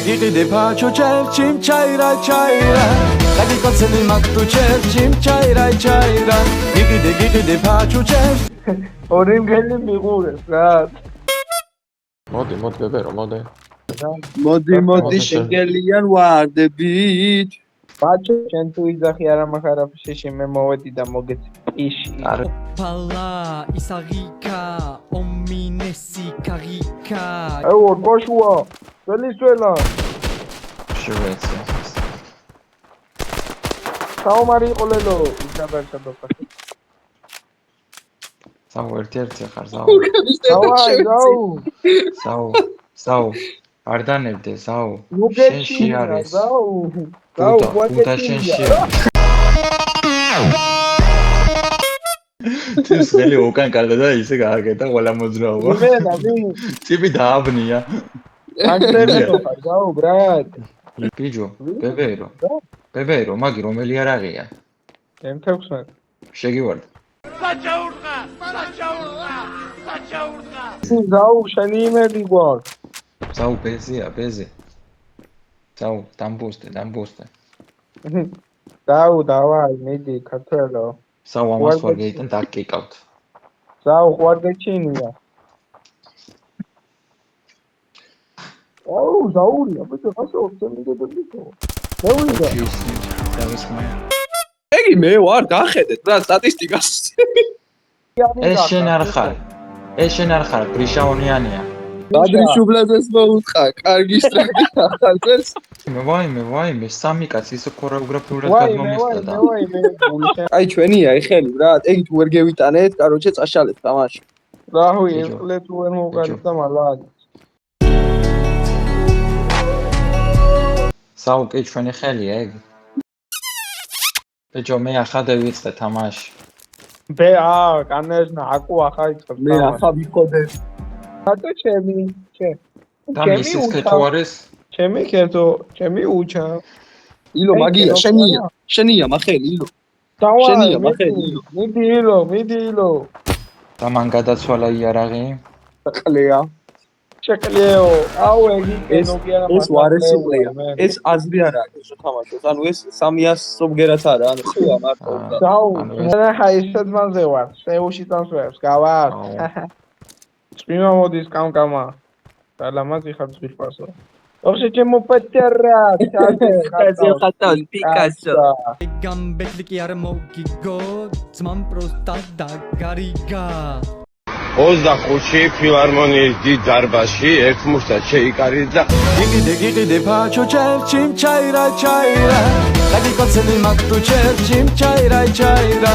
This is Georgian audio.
Gide pacho çev çim çayra çayra Kadi kotseni maktu çev çim çayra çayra Gide pacho çev Orim gelim migures რა მოდი ბებერო მოდი მოდი შეგელიან ვარდებით ბაჩო შენ თუ იძახი არა მახარა ფშიში მე მოვედი და მოგეც პიში Pala isarika ominesi karika აუ კოშუა ველისველა შვეიცი საომარი ყოლელო იზაბერცადო საუ ერთ-ერთი ხარ საუ არ დანებდე საუ შენში არის საუ გუდა შენში ის ხელი უკან კალდა და ისე გააკეთა ყველა მოძრაობა მე და მე ტიპი დააბნია ანტერნეტო ხარ საუ ბრატ პიჯო ბებერო მაგი რომელი არაღია M16 შეგივარდ საუ შენი იმედი გვაქვს საუ ბეზია საუ დამბუსტე საუ დავაი მიდი ქართველო საუ ამას ვაგეიდან დაკიკავთ საუ ხვარგეჩინია აუ საური აბეთო ხასო შემიგებდისო მეუვიდა ეგი მე ვარ დახედეთ რა სტატისტიკას ეს შენ არ ხარ გრიშაონიანია გადრიშუბლაძეს მოუთხა კარგი სტრატი ახალწელს მე ვაიმე სამი კაცი ისე ქორეოგრაფიულად გადმომისწრდა აი ჩვენია ეხელი ბრატ ეგი თუ ვერ გევიტანეთ კაროჩე წაშალეთ თამაში რაჰუი ეს ყლე თუ ვერ მოვგარეთ და მალად საუ კი ჩვენი ხელია ეგ ბეჭო მე ახლა ვიწყე თამაში ბე კანეჟნა აკუ ახლა იწყებ მე ახლა ვიხოდე რატო ჩემი და მისის კეთო არის ჩემი უჩა ილო მაგია შენია მახელი ილო შენია მახელი ილო მიდი ილო და მან გადაცვალა იარაღი ყლეა ჩეკლეო აუ ეგი კენოგია ეს ვარესი ყლეა ეს აზრი არა აქვს თამაშოს ანუ ეს 300 სობგერაც არა ანუ ხუა მარტო საუ მე ხაიშად მანზე ვარ შეუში ტანსვებს გავარ წვიმა მოდის კამკამა და ლამაზი ხარ ძვირფასო ოღონდ ჩემო პეტერა კაცი ხატონ პიკასო gambetli ar mogigo dzman prosta da gariga 25-ში ფილარმონიის დიდ დარბაზში ერთ მუშტად შეიკარიძა Gide pacho çev çim çayra çayra Kadi kotseni maktu çev çim çayra çayra